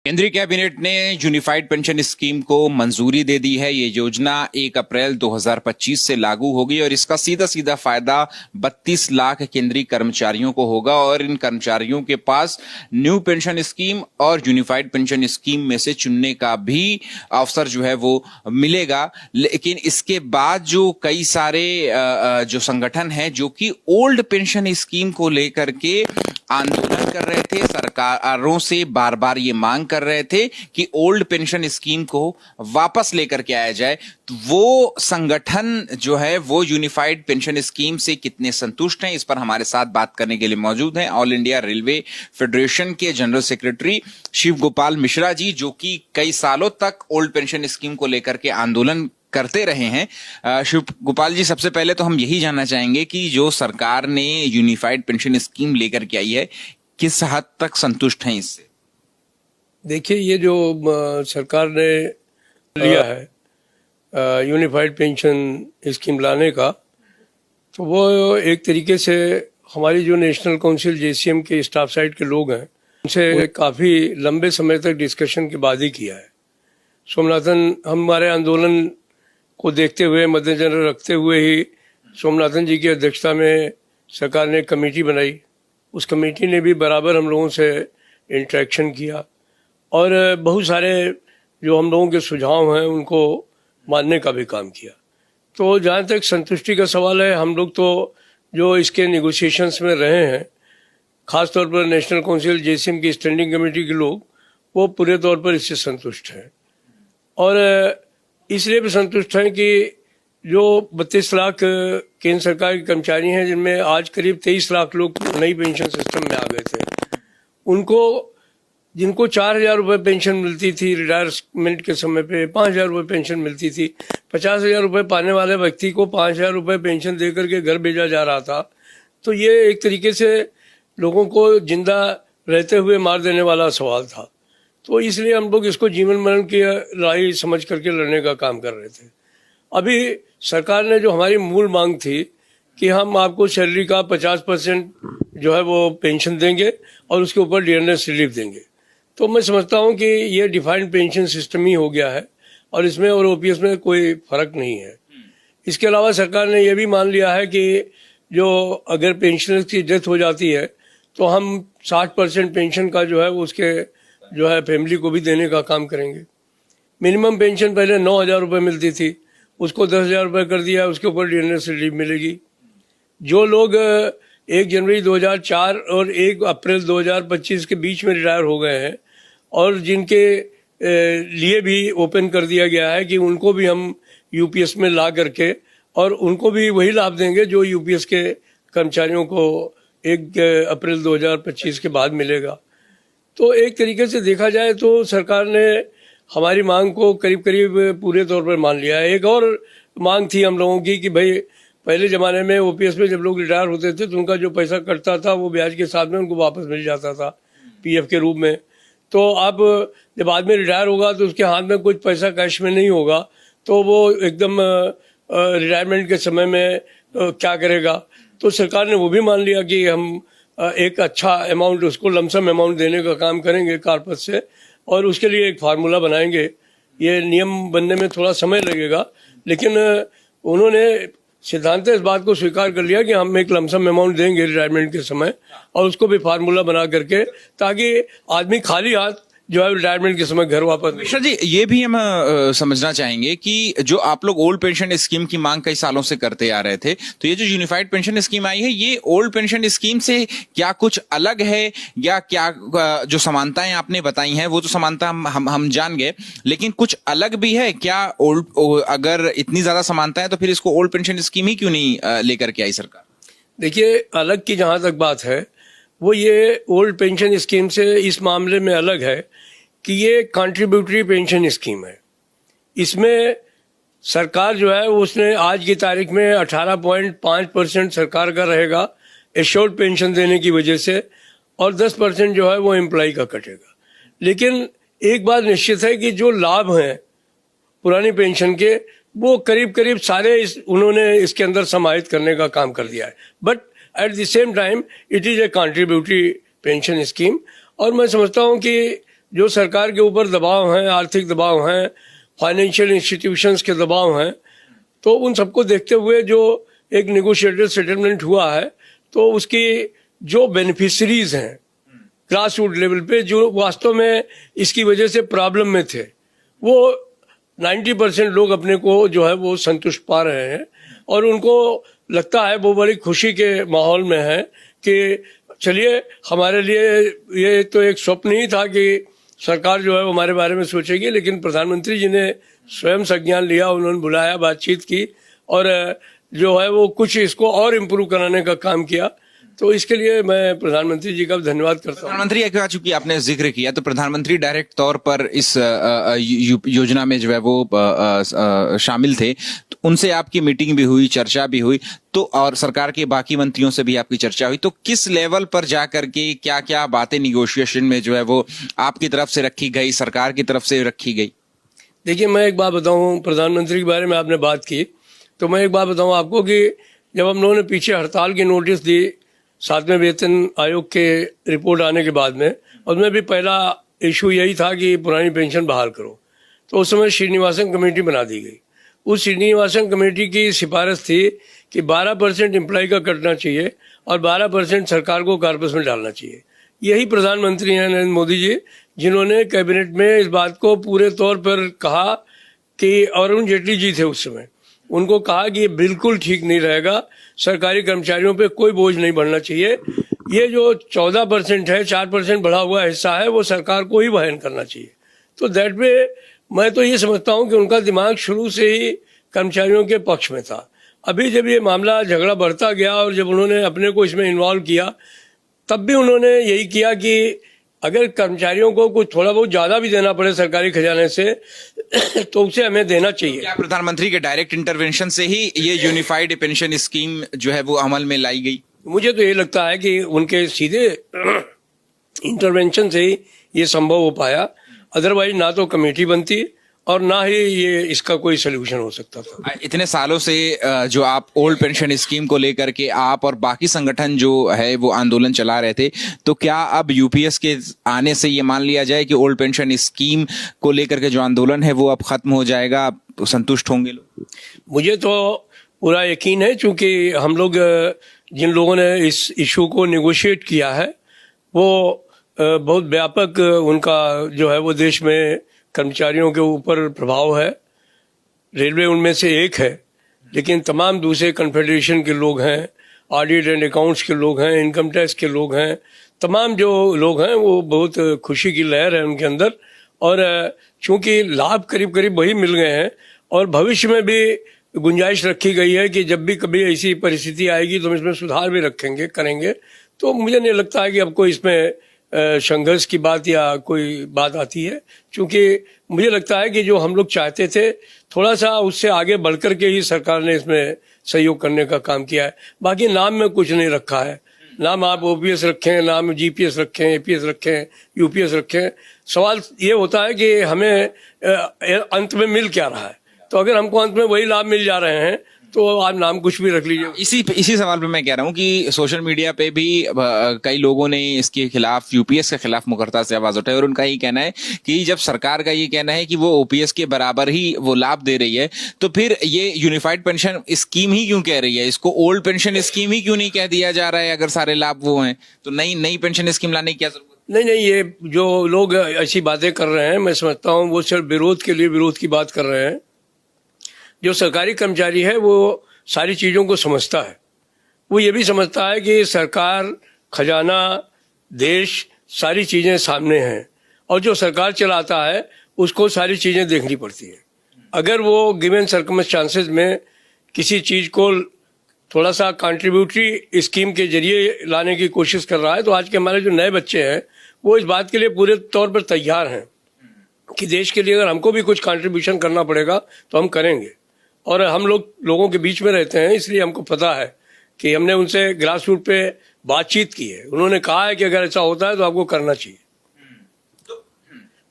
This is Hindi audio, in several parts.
केंद्रीय कैबिनेट ने यूनिफाइड पेंशन स्कीम को मंजूरी दे दी है। ये योजना 1 अप्रैल 2025 से लागू होगी और इसका सीधा सीधा फायदा 32 लाख केंद्रीय कर्मचारियों को होगा और इन कर्मचारियों के पास न्यू पेंशन स्कीम और यूनिफाइड पेंशन स्कीम में से चुनने का भी अवसर जो है वो मिलेगा। लेकिन इसके बाद जो कई सारे जो संगठन हैं जो कि ओल्ड पेंशन स्कीम को लेकर के आंदोलन कर रहे थे, सरकारों से बार बार ये मांग कर रहे थे कि ओल्ड पेंशन स्कीम को वापस लेकर के आया जाए, तो वो संगठन जो है वो यूनिफाइड पेंशन स्कीम से कितने संतुष्ट हैं, इस पर हमारे साथ बात करने के लिए मौजूद हैं ऑल इंडिया रेलवे फेडरेशन के जनरल सेक्रेटरी शिव गोपाल मिश्रा जी, जो कि कई सालों तक ओल्ड पेंशन स्कीम को लेकर के आंदोलन करते रहे हैं। शिव गोपाल जी, सबसे पहले तो हम यही जानना चाहेंगे कि जो सरकार ने यूनिफाइड पेंशन स्कीम लेकर के आई है, किस हद तक संतुष्ट हैं इससे? देखिए, ये जो सरकार ने लिया है यूनिफाइड पेंशन स्कीम लाने का, तो वो एक तरीके से हमारी जो नेशनल काउंसिल जेसीएम के स्टाफ साइड के लोग हैं उनसे काफ़ी लंबे समय तक डिस्कशन के बाद ही किया है। सोमनाथन, हमारे आंदोलन को देखते हुए, मद्देनजर रखते हुए ही सोमनाथन जी की अध्यक्षता में सरकार ने कमेटी बनाई। उस कमेटी ने भी बराबर हम लोगों से इंटरेक्शन किया और बहुत सारे जो हम लोगों के सुझाव हैं उनको मानने का भी काम किया। तो जहाँ तक संतुष्टि का सवाल है, हम लोग तो जो इसके नेगोशिएशंस में रहे हैं, ख़ास तौर पर नेशनल काउंसिल जेसीएम की स्टैंडिंग कमेटी के लोग, वो पूरे तौर पर इससे संतुष्ट हैं और इसलिए भी संतुष्ट हैं कि जो 32 लाख केंद्र सरकार के कर्मचारी हैं, जिनमें आज करीब 23 लाख लोग नई पेंशन सिस्टम में आ गए थे, उनको जिनको 4,000 रुपये पेंशन मिलती थी रिटायरमेंट के समय पे, 5,000 रुपये पेंशन मिलती थी, 50,000 रुपये पाने वाले व्यक्ति को 5,000 रुपये पेंशन दे करके घर भेजा जा रहा था। तो ये एक तरीके से लोगों को जिंदा रहते हुए मार देने वाला सवाल था। तो इसलिए हम लोग इसको जीवन मरण की लड़ाई समझ करके लड़ने का काम कर रहे थे। अभी सरकार ने जो हमारी मूल मांग थी कि हम आपको सैलरी का 50% जो है वो पेंशन देंगे और उसके ऊपर डीएनएस रिलीफ देंगे, तो मैं समझता हूं कि ये डिफाइंड पेंशन सिस्टम ही हो गया है और इसमें और ओपीएस में कोई फर्क नहीं है। इसके अलावा सरकार ने यह भी मान लिया है कि जो अगर पेंशनर्स की डेथ हो जाती है तो हम 60% पेंशन का जो है वो उसके जो है फैमिली को भी देने का काम करेंगे। मिनिमम पेंशन पहले 9,000 रुपये मिलती थी, उसको 10,000 रुपये कर दिया, उसके ऊपर डीएनएस रिलीफ मिलेगी। जो लोग 1 जनवरी 2004 और 1 अप्रैल 2025 के बीच में रिटायर हो गए हैं और जिनके लिए भी ओपन कर दिया गया है कि उनको भी हम यूपीएस में ला करके और उनको भी वही लाभ देंगे जो यूपीएस के कर्मचारियों को 1 अप्रैल 2025 के बाद मिलेगा। तो एक तरीके से देखा जाए तो सरकार ने हमारी मांग को करीब करीब पूरे तौर पर मान लिया है। एक और मांग थी हम लोगों की कि भाई पहले ज़माने में ओपीएस में जब लोग रिटायर होते थे तो उनका जो पैसा कटता था वो ब्याज के साथ में उनको वापस मिल जाता था पीएफ के रूप में। तो अब जब आदमी रिटायर होगा तो उसके हाथ में कुछ पैसा कैश में नहीं होगा, तो वो एकदम रिटायरमेंट के समय में क्या करेगा। तो सरकार ने वो भी मान लिया कि हम एक अच्छा अमाउंट उसको लमसम अमाउंट देने का काम करेंगे कारपत से और उसके लिए एक फार्मूला बनाएंगे। ये नियम बनने में थोड़ा समय लगेगा, लेकिन उन्होंने सिद्धांत इस बात को स्वीकार कर लिया कि हम एक लमसम अमाउंट देंगे रिटायरमेंट के समय और उसको भी फार्मूला बना करके, ताकि आदमी खाली हाथ जो है रिटायरमेंट के समय घर वापस। मिश्रा जी, ये भी हम समझना चाहेंगे कि जो आप लोग ओल्ड पेंशन स्कीम की मांग कई सालों से करते आ रहे थे, तो ये जो यूनिफाइड पेंशन स्कीम आई है, ये ओल्ड पेंशन स्कीम से क्या कुछ अलग है या क्या जो समानताएं आपने बताई हैं वो तो समानता हम जान गए, लेकिन कुछ अलग भी है क्या? ओल्ड, अगर इतनी ज्यादा समानता है तो फिर इसको ओल्ड पेंशन स्कीम ही क्यों नहीं लेकर के आई सरकार? देखिए, अलग की जहां तक बात है वो ये ओल्ड पेंशन स्कीम से इस मामले में अलग है कि ये कंट्रीब्यूटरी पेंशन स्कीम है। इसमें सरकार जो है उसने आज की तारीख में 18.5% सरकार का रहेगा एश्योर्ड पेंशन देने की वजह से और 10% जो है वो एम्प्लॉय का कटेगा। लेकिन एक बात निश्चित है कि जो लाभ हैं पुरानी पेंशन के वो करीब करीब सारे उन्होंने इसके अंदर समाहित करने का काम कर दिया है। But at the same time it is a contributory pension scheme और मैं समझता हूँ कि जो सरकार के ऊपर दबाव हैं, आर्थिक दबाव हैं, फाइनेंशियल इंस्टीट्यूशंस के दबाव हैं, तो उन सबको देखते हुए जो एक नेगोशिएटेड सेटलमेंट हुआ है, तो उसकी जो बेनिफिशरीज हैं ग्रास रूट लेवल पे, जो वास्तव में इसकी वजह से प्रॉब्लम में थे, वो 90% लोग अपने को जो है वो संतुष्ट पा रहे हैं और उनको लगता है वो बड़ी खुशी के माहौल में है कि चलिए, हमारे लिए ये तो एक स्वप्न ही था कि सरकार जो है वो हमारे बारे में सोचेगी, लेकिन प्रधानमंत्री जी ने स्वयं संज्ञान लिया, उन्होंने बुलाया, बातचीत की और जो है वो कुछ इसको और इम्प्रूव कराने का काम किया। तो इसके लिए मैं प्रधानमंत्री जी का धन्यवाद करता हूँ। प्रधानमंत्री एक बार चूंकि आपने जिक्र किया, तो प्रधानमंत्री डायरेक्ट तौर पर इस योजना में जो है वो शामिल थे, तो उनसे आपकी मीटिंग भी हुई, चर्चा भी हुई, तो और सरकार के बाकी मंत्रियों से भी आपकी चर्चा हुई, तो किस लेवल पर जाकर के क्या क्या बातें निगोशिएशन में जो है वो आपकी तरफ से रखी गई, सरकार की तरफ से रखी गई? देखिए, मैं एक बात बताऊं, प्रधानमंत्री के बारे में आपने बात की, तो मैं एक बात बताऊं आपको कि जब हम लोगों ने पीछे हड़ताल की नोटिस दी 7वें वेतन आयोग के रिपोर्ट आने के बाद में, उसमें भी पहला इशू यही था कि पुरानी पेंशन बहाल करो। तो उस समय श्रीनिवासन कमेटी बना दी गई। उस श्रीनिवासन कमेटी की सिफारिश थी कि 12% एम्प्लॉय का कटना चाहिए और 12% सरकार को कॉर्पस में डालना चाहिए। यही प्रधानमंत्री हैं नरेंद्र मोदी जी, जिन्होंने कैबिनेट में इस बात को पूरे तौर पर कहा कि अरुण जेटली जी थे उस समय, उनको कहा कि ये बिल्कुल ठीक नहीं रहेगा, सरकारी कर्मचारियों पे कोई बोझ नहीं बढ़ना चाहिए, ये जो 14% है, 4% बढ़ा हुआ हिस्सा है, वो सरकार को ही वहन करना चाहिए। तो दैट वे मैं तो ये समझता हूँ कि उनका दिमाग शुरू से ही कर्मचारियों के पक्ष में था। अभी जब ये मामला झगड़ा बढ़ता गया और जब उन्होंने अपने को इसमें इन्वॉल्व किया, तब भी उन्होंने यही किया कि अगर कर्मचारियों को कुछ थोड़ा बहुत ज्यादा भी देना पड़े सरकारी खजाने से तो उसे हमें देना चाहिए। क्या प्रधानमंत्री के डायरेक्ट इंटरवेंशन से ही ये यूनिफाइड पेंशन स्कीम जो है वो अमल में लाई गई? मुझे तो ये लगता है कि उनके सीधे इंटरवेंशन से ही ये संभव हो पाया, अदरवाइज ना तो कमेटी बनती और ना ही ये इसका कोई सोल्यूशन हो सकता था। इतने सालों से जो आप ओल्ड पेंशन स्कीम को लेकर के आप और बाकी संगठन जो है वो आंदोलन चला रहे थे, तो क्या अब यूपीएस के आने से ये मान लिया जाए कि ओल्ड पेंशन स्कीम को लेकर के जो आंदोलन है वो अब खत्म हो जाएगा, आप तो संतुष्ट होंगे लोग? मुझे तो पूरा यकीन है, क्योंकि हम लोग जिन लोगों ने इस इशू को नेगोशिएट किया है वो बहुत व्यापक उनका जो है वो देश में कर्मचारियों के ऊपर प्रभाव है। रेलवे उनमें से एक है, लेकिन तमाम दूसरे कन्फेडरेशन के लोग हैं, ऑडिट एंड अकाउंट्स के लोग हैं, इनकम टैक्स के लोग हैं, तमाम जो लोग हैं वो बहुत खुशी की लहर है उनके अंदर। और चूंकि लाभ करीब करीब वही मिल गए हैं और भविष्य में भी गुंजाइश रखी गई है कि जब भी कभी ऐसी परिस्थिति आएगी तो हम इसमें सुधार भी करेंगे। तो मुझे नहीं लगता है कि अब कोई इसमें संघर्ष की बात या कोई बात आती है, क्योंकि मुझे लगता है कि जो हम लोग चाहते थे थोड़ा सा उससे आगे बढ़कर के ही सरकार ने इसमें सहयोग करने का काम किया है। बाकी नाम में कुछ नहीं रखा है, नाम आप ओपीएस रखें, नाम जीपीएस रखें, एपीएस रखें, यूपीएस रखें, सवाल ये होता है कि हमें अंत में मिल क्या रहा है। तो अगर हमको अंत में वही लाभ मिल जा रहे हैं तो आप नाम कुछ भी रख लीजिए। इसी सवाल पे मैं कह रहा हूँ कि सोशल मीडिया पे भी कई लोगों ने इसके खिलाफ, यूपीएस के खिलाफ मुखरता से आवाज उठाई और उनका ये कहना है कि जब सरकार का ये कहना है कि वो ओपीएस के बराबर ही वो लाभ दे रही है, तो फिर ये यूनिफाइड पेंशन स्कीम ही क्यों कह रही है? इसको ओल्ड पेंशन स्कीम ही क्यों नहीं कह दिया जा रहा है? अगर सारे लाभ वो हैं तो नई पेंशन स्कीम लाने की क्या जरूरत? नहीं, ये जो लोग ऐसी बातें कर रहे हैं, मैं समझता हूँ वो सिर्फ विरोध के लिए विरोध की बात कर रहे हैं। जो सरकारी कर्मचारी है वो सारी चीज़ों को समझता है, वो ये भी समझता है कि सरकार, खजाना, देश, सारी चीज़ें सामने हैं और जो सरकार चलाता है उसको सारी चीज़ें देखनी पड़ती हैं। अगर वो गिवन सर्कमस्टांसेस में किसी चीज़ को थोड़ा सा कंट्रीब्यूटरी स्कीम के जरिए लाने की कोशिश कर रहा है, तो आज के हमारे जो नए बच्चे हैं वो इस बात के लिए पूरे तौर पर तैयार हैं कि देश के लिए अगर हमको भी कुछ कंट्रीब्यूशन करना पड़ेगा तो हम करेंगे। और हम लोगों के बीच में रहते हैं, इसलिए हमको पता है कि हमने उनसे ग्रास रूट पे बातचीत की है। उन्होंने कहा है कि अगर ऐसा होता है तो आपको करना चाहिए।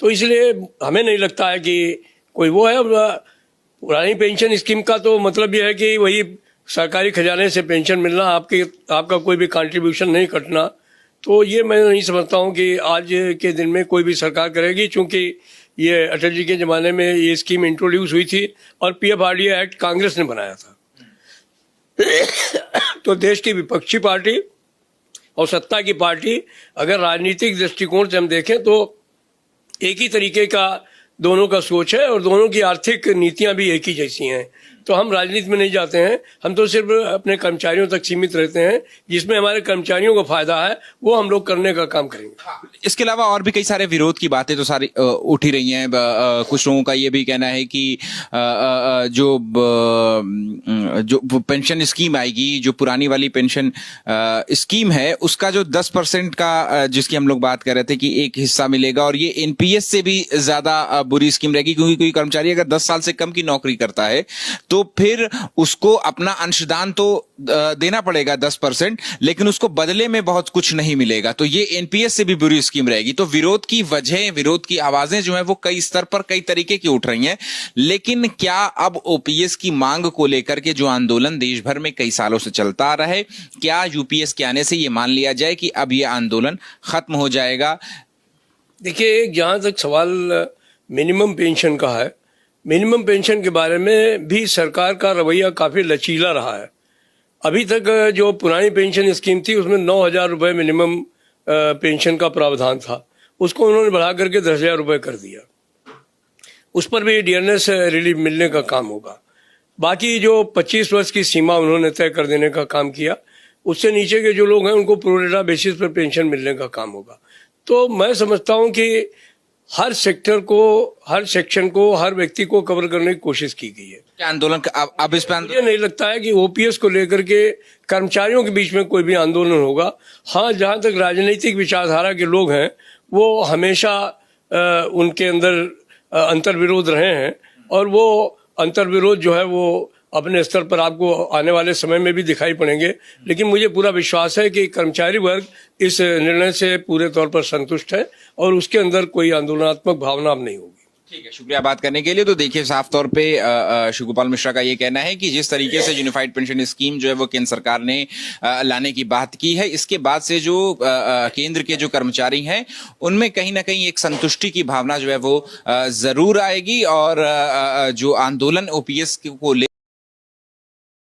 तो इसलिए हमें नहीं लगता है कि कोई वो है। पुरानी पेंशन स्कीम का तो मतलब ये है कि वही सरकारी खजाने से पेंशन मिलना, आपका कोई भी कंट्रीब्यूशन नहीं कटना। तो ये मैं नहीं समझता हूँ कि आज के दिन में कोई भी सरकार करेगी, क्योंकि ये अटल जी के ज़माने में ये स्कीम इंट्रोड्यूस हुई थी और पीएफआरडीए एक्ट कांग्रेस ने बनाया था। तो देश की विपक्षी पार्टी और सत्ता की पार्टी, अगर राजनीतिक दृष्टिकोण से हम देखें तो एक ही तरीके का दोनों का सोच है और दोनों की आर्थिक नीतियां भी एक ही जैसी हैं। तो हम राजनीति में नहीं जाते हैं, हम तो सिर्फ अपने कर्मचारियों तक सीमित रहते हैं। जिसमें हमारे कर्मचारियों को फायदा है वो हम लोग करने का काम करेंगे। इसके अलावा और भी कई सारे विरोध की बातें तो सारी उठी रही हैं। कुछ लोगों का ये भी कहना है कि जो पेंशन स्कीम आएगी, जो पुरानी वाली पेंशन स्कीम है, उसका जो 10% का जिसकी हम लोग बात कर रहे थे कि एक हिस्सा मिलेगा, और ये एनपीएस से भी ज्यादा बुरी स्कीम रहेगी, क्योंकि कोई कर्मचारी अगर 10 साल से कम की नौकरी करता है तो फिर उसको अपना अंशदान तो देना पड़ेगा 10%, लेकिन उसको बदले में बहुत कुछ नहीं मिलेगा। तो ये एनपीएस से भी बुरी स्कीम रहेगी। तो विरोध की वजह, विरोध की आवाजें जो है वो कई स्तर पर कई तरीके की उठ रही हैं। लेकिन क्या अब ओपीएस की मांग को लेकर के जो आंदोलन देश भर में कई सालों से चलता आ रहा है, क्या यूपीएस के आने से ये मान लिया जाए कि अब ये आंदोलन खत्म हो जाएगा? देखिए, जहाँ तक सवाल मिनिमम पेंशन का है, मिनिमम पेंशन के बारे में भी सरकार का रवैया काफ़ी लचीला रहा है। अभी तक जो पुरानी पेंशन स्कीम थी उसमें 9,000 रुपये मिनिमम पेंशन का प्रावधान था, उसको उन्होंने बढ़ा करके 10,000 रुपये कर दिया। उस पर भी डियरनेस रिलीफ मिलने का काम होगा। बाकी जो 25 वर्ष की सीमा उन्होंने तय कर देने का काम किया, उससे नीचे के जो लोग हैं उनको प्रोरेटा बेसिस पर पेंशन मिलने का काम होगा। तो मैं समझता हूँ कि हर सेक्टर को, हर सेक्शन को, हर व्यक्ति को कवर करने की कोशिश की गई है। क्या आंदोलन अब इस पर मुझे नहीं लगता है कि ओपीएस को लेकर के कर्मचारियों के बीच में कोई भी आंदोलन होगा। हाँ, जहाँ तक राजनीतिक विचारधारा के लोग हैं वो हमेशा उनके अंदर अंतर्विरोध रहे हैं, और वो अंतर्विरोध जो है वो अपने स्तर पर आपको आने वाले समय में भी दिखाई पड़ेंगे। लेकिन मुझे पूरा विश्वास है कि कर्मचारी वर्ग इस निर्णय से पूरे तौर पर संतुष्ट है और उसके अंदर कोई आंदोलनात्मक भावना अब नहीं होगी। ठीक है, शुक्रिया बात करने के लिए। तो देखिए, साफ तौर पे शिव गोपाल मिश्रा का ये कहना है कि जिस तरीके से यूनिफाइड पेंशन स्कीम जो है वो केंद्र सरकार ने लाने की बात की है, इसके बाद से जो केंद्र के जो कर्मचारी हैं उनमें कहीं ना कहीं एक संतुष्टि की भावना जो है वो जरूर आएगी, और जो आंदोलन ओपीएस को ले